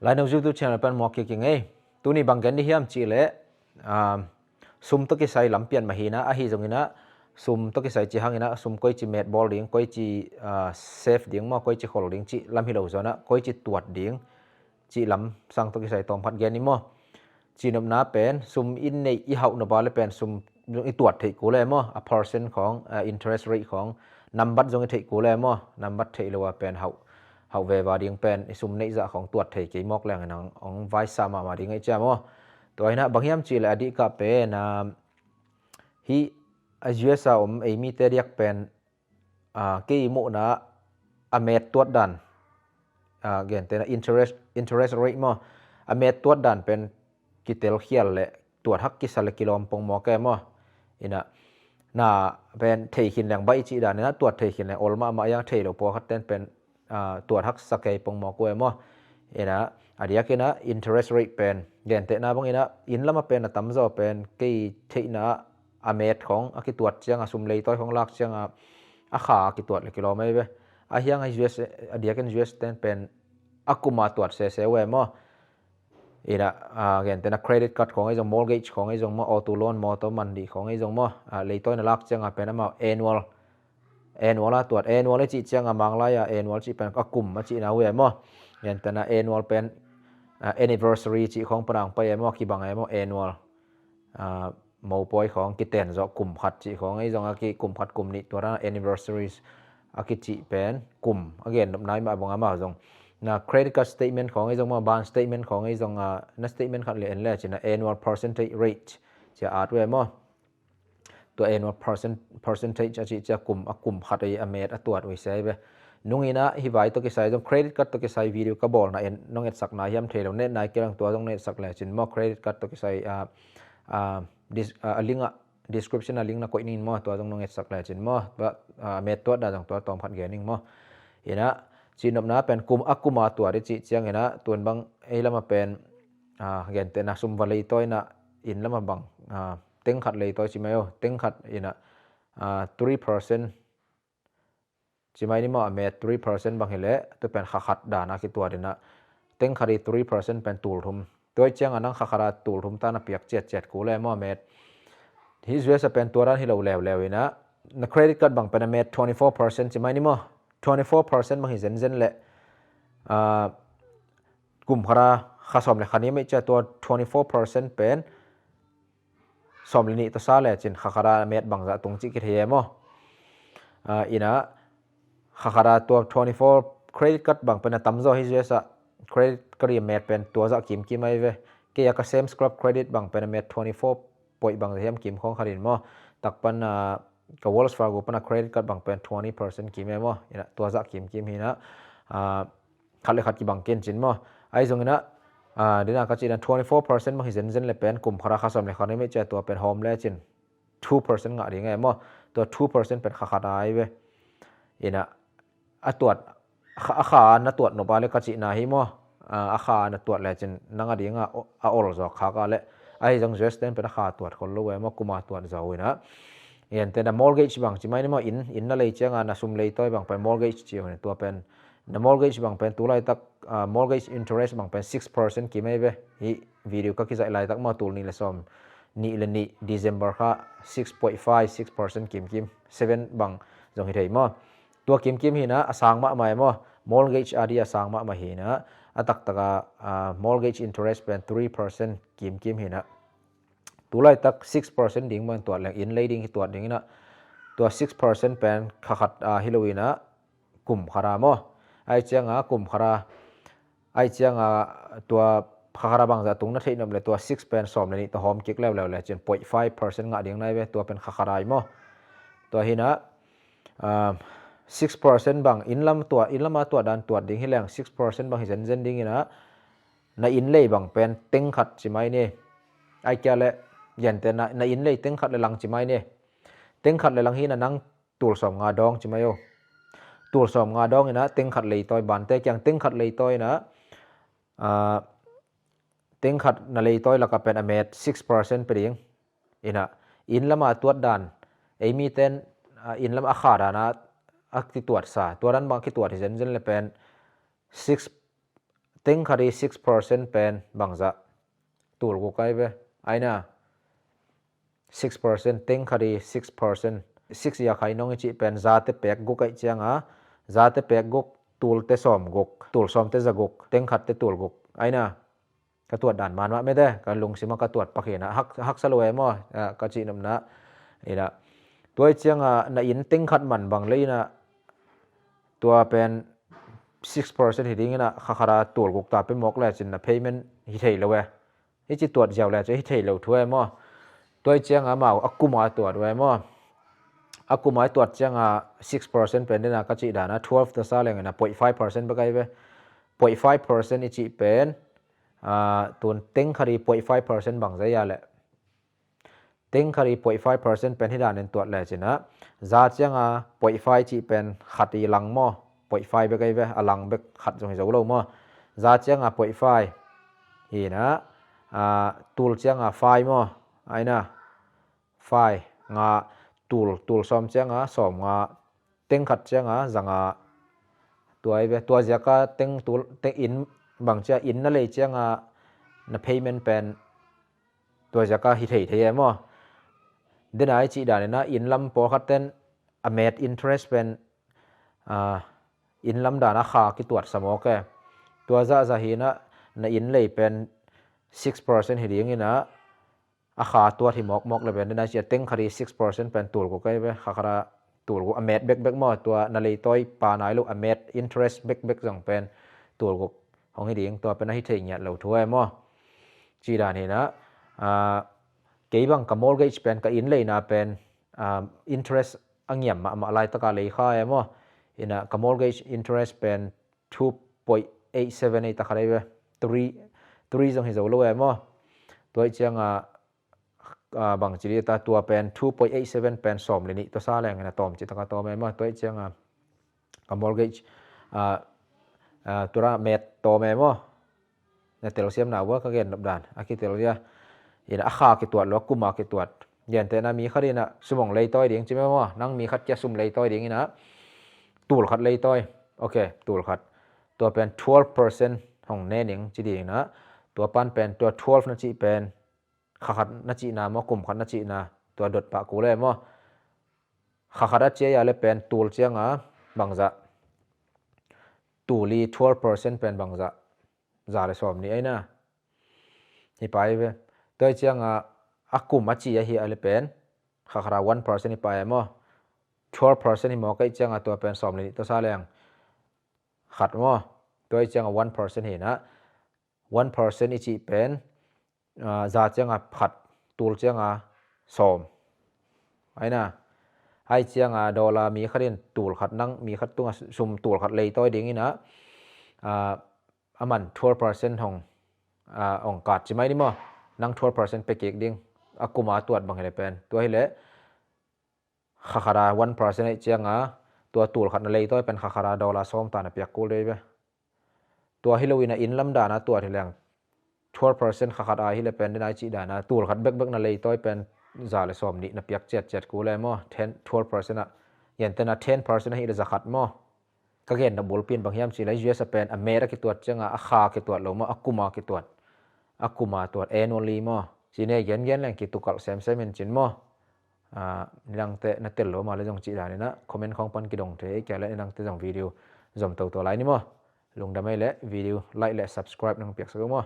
ไลน์ยูทูบช่องเป็นหมอกกิ่งเอ้ตัวนี้บางกันที่เฮียมจีเล่ซุ่มตัวกิใส่ลำเปียนมาหีนะฮีจงอินะซุ่มตัวกิใส่จีหังอินะซุ่มก้อยจีเมดบอลดิ้งก้อยจีเซฟดิ้งมาก้อยจีขอลดิ้งจีลำฮิโลจอนะก้อยจีตรวจดิ้งจีลำสั่งตัวกิใส่ตอมพัดแกนี่มั้งจีนบน้าเป็นซุ่มอินในอีเฮานบาลเป็นซุ่มอีตรวจเทกูเลยมั้ง%ของ interest rate ของนัมบัตจงเทกูเลยมั้งนัมบัตเทเลยว่าเป็นเขาเววาดิ้งเป็นซุ่มในจะของตรวจเทกี่มอกแรงนังของไวซ์สามาดิ้งไอเจ้ามั้งตัวนี้นะบางอย่างจีเลยอดีตก็เป็นฮีอายุสาวไอมีเตเรียกเป็นกี่โมนะอเมตตัวดันเกี่ยนแต่ interest rate มั้งอเมตตัวดันเป็นกิเตลเขียลเลยตัวทักกิสัลกิโลมปงหมอแกมั้งอินะน่าเป็นเทหินแรงใบจีดานนะตัวเทหินแรงออลมายังเทโลพอคัดเต้นเป็นตัวทักสเกยปงหมอกวยมั้งอินะอดีตก็นะ interest rate เป็นเกี่ยนแต่นะบางอินะอินละมาเป็นตั้มจะเป็นกี่เทนะอเมตของกิตัวเชียงสุ่มเลยตัวของลักเชียงขากิตัวเลยกิโลไม่เว้อาเฮียงไอ US อดีตกัน US เต้นเป็นกุมาตัวเสียเว้มั้งอีน่ะเห็นแต่นะเครดิตการ์ดของไอ้จง mortgage ของไอ้จงมาออโต้โลนมอเตอร์มันดีของไอ้จงมาเลยตัวนั่นลักจังเป็นมา annual ละตัว annual เลยจีจังมังไล่annual จีเป็นก็กลุ่มมาจีน่าเว้ยมั้งเห็นแต่นะ annual เป็นanniversary จีของปรางไปมั้งกี่บางไอ้มั้ง annual มอปอยของกิเตนจะกลุ่มพัดจีของไอ้จงกี่กลุ่มพัดกลุ่มนี้ตัวนั้น anniversaries กิจีเป็นกลุ่มagain นายมาบอกมาจงนะ credit card statement ของไอ้จงมา bank statement ของไอ้จงนะ statement ขัดเรียนเลยจีนะ annual percentage rate จะอาจไว้มั้งตัว annual percentage จะกลุ่มขัดไอ้อเมริกาตัวไว้ใช่ไหมนุ่งอินะฮิวายตัวกิใส่จง credit card ตัวกิใส่วิดีโอกระบอกนะน้องเอ็ดสักนายย้ำเทลเน็ตนายเกี่ยงตัวตรงเน็ตสักเลยจีนมั้ง credit card ตัวกิใส่ลิงก์description ลิงก์นะก็อินมั้งตัวตรงน้องเอ็ดสักเลยจีนมั้งว่าเมตตัวได้ตรงตัวตอมพัดเกนิ่งมั้งอินะจีนนะเป็นกลุ่มกุมาตัวที่จีเจียงเห็นนะตัวบางไอ้ละมาเป็นเห็นแต่นะซุ่มวันเลยตัวนะอินละมาบางเต็งขัดเลยตัวใช่ไหมโอ้เต็งขัดอินะ3% ใช่ไหมนี่มั้งเมต3% บางเห็นเลยตัวเป็นขัดด่านะคิดตัวเดีนะเต็งขัดอี3% เป็นตูลทุ่มตัวเจียงอันนั้นขัดตูลทุ่มตานะเปียกเจ็ดกูเลยมั้งเมตที่สุดจะเป็นตัวนั้นที่เราเลวนะนะเครดิตการ์ดบางเป็นเมต24%ใช่ไหมนี่มั้ง24% บางทีเซนเลยกลุ่มพาราข้าสมเลยคันนี้ไม่ใช่ตัว24% เป็นสมลินิตัวซาเลยจินข้าราเม็ดบางจะตรงจิกเทียมอินะข้าราตัว24 credit card บางเป็นตั้มโซฮิเจส credit card เม็ดเป็นตัวจะกิมไม่เว้เกี่ยกับ same scrub credit บางเป็นเม็ด24 ป่วยบางจะเทียมกิมของคดีมั้งตักเป็นกับ Wells Fargo เป็น credit card บางเป็น20% กิมมั้งอินะตัวจะกิมหินะขัดเลยขัดกี่บางเกณฑ์จินมั้งไอ้ตรงนี้นะเดี๋ยวนะก็จีน24% บางทีเซนเลยเป็นกลุ่มพาราคาสมเลยเขาไม่ใช่ตัวเป็นโฮมเลยจิน2% งะดีไงมั้งตัว2% เป็นขาได้เว้ยอินะตรวจอาคารตรวจนบาเลยก็จีน่าหิมั้งอาคารตรวจเลยจินนั่งดีงะออลจอกขาก็เลยไอ้ตรงเจสเตนเป็นอาคารตรวจคนรู้เว้ยมั้งกุมาตรวจจะเอาไว้นะเห็นแต่ mortgage บางจีไม่นี่มั้งอินนั่นเลยเจ้างานสุ่มเลยตัวบางเป็น mortgage จีเนี่ยตัวเป็นthe mortgage บางเป็นตัวไล่ตักmortgage interest บางเป็น 6% กี่ไม่เว้ยฮีวิดีโอก็คิดจะไล่ตักมาตัวนี้เลยซ้อมนี่เลยนี่ December ค่ะ 6.5 6% กิม7บางจงเห็นมั้งตัวกิมฮีนะสร้างมาใหม่มั้ง mortgage อาดีสร้างมาฮีนะตักmortgage interest เป็น 3% กิมฮีนะตัวไล่ตัก 6% ดิ่งมันตัวแรงอินเลยดิ่งตัวดิ่งนะตัว 6% เป็นขัดฮิโลวีนะกลุ่มคารามั้งไอเจียงกลุ่มคาราไอเจียงตัวคาราบางจะตรงนั้นที่นำเลยตัว6เป็นสอมเลยนี่ตัวหอมกิ๊กแล้วเลยจน 0.5% งะเดียงในเว้ตัวเป็นคาราอีมั้งตัวหินะ6% บางอินลำมาตัวดันตัวดิ่งให้แรง 6% บางเซนดิ่งนะในอินเลยบางเป็นเต็งขัดใช่ไหมเนี่ยไอเจ้าเลยยันแต่ในอินเลยเต็งขัดเลยหลังใช่ไหมเนี่ยเต็งขัดเลยหลังหินะนั่งตัวสอมงาดองใช่ไหมโยตัวสอมงาดองนะเต็งขัดเลยตัวบานแต่ยังเต็งขัดเลยตัวนะเต็งขัดนั่นเลยตัวแล้วก็เป็นอเมริก6% ไปเองอินละมาตัวดันไอมีเต้นอินละมาอาคาดนะที่ตัวซาตัวนั้นบางที่ตัวที่เซนเลยเป็น ting khari 6% pen bangza tul ko kai ve aina 6% ting khari 6% 6 ya khai nong chi pen za te pek gu kai changa za te pek guk tul te som guk tul som te za guk ting khat te tul guk aina ka tuat dan man wa me de ka lung sima ka tuat pakhena hak salwe mo ka chi nam na ina toy changa na in ting khat man bang leina tua pen 6% hi ding na khara tul guk ta pe mok la chin na payment hi thei lowe hi chi tuat jaw la che hi thei lo thuai mo toy changa mau akuma tuat we mo akuma tuat changa 6% pen na ka chi dana 12 ta sa leng na 0.5% ba kai ve 0.5% chi pen tun ting khari 0.5% bang zai ya le ting khari 0.5% pen hi dan en tuat le china za changa 0.5 chi pen khati lang mo 0.5 be kai ve alang be khat jong zo lo mo za changa 0.5 hi na tul changa 5 mo aina 5 nga tul som changa som nga ting khat changa zanga tuai ve tua jaka ting tul te in bang cha in na le changa na payment pen tua jaka hi thei thei mo denai chi dan na in lam po khaten amet interest pen in lam dana kha ki tuat samo ke tua za hi na in lei pen 6% hi ding ina a kha tuat hi mok le ben na chi teng khari 6% pen tul ko kai ve khara tul ko amet bek mo tua na lei toi pa nai lu amet interest bek jong pen tul ko hong hi ding tua pen hi thei nya lo thuai mo chi dan hi na ke bang ka mortgage pen ka in lei na pen interest angiam ma lai ta ka lei kha mo ina ka mortgage interest pen 2.878 ta khare ve 3 jong hi zo lo mo toi changa bang chi ta tua pen 2.87 pen som le ni to sa leng na tom chi ta ka to me ma toi changa ka mortgage tura met to me mo na tel siam na wa ka gen nop dan aki tel ya ina a kha ki tuat lo kuma ki tuat yen te na mi kharina sumong lei toi ding chi me mo nang mi khat kya sum lei toi ding ina tul khat lei toi okay tul khat to pen 12% hong ne ning chi ding na to pan pen to 12 na chi pen khat na chi na mo kum khat na chi na to dot pa ku le mo khara che ya le pen tul changa bangza tuli 12% pen bangza za le som ni aina hi pai ve toi changa akum ma chi ya hi ale pen khara 1% hi pai mo 12% hi mo kai changa to pen som ni to sa leng khat mo toi changa 1% hi na 1% ichi pen za changa phat tul changa som aina ai changa dola mi kharin tul khat nang mi khat tunga sum tul khat lei toi ding ina aman 12% hong ong kat chi mai ni mo nang 12% pe kek ding akuma tuat bang hele pen to hele khara 1% ai changa tua tul khat na lei toi pen khara dola som ta na pyak kul dei be tua hilowina in lam dana tua thilang 12% khara hi le pen dai chi dana tul khat bek na lei toi pen za le som ni na pyak chet ku le mo 12% a yen tena 10% hi le za khat mo ka gen na bul pin bang hiam chi lai us pen amera ki tuat changa a kha ki tuat lo mo akuma tuat annually mo chine gen leng ki tukal sem in chin mo nilang te na tel lo ma le jong chi da ni na comment khong pan ki dong the kya le nang te jong video zom to lai ni mo lung da mai le video like le subscribe nang pyak sa mo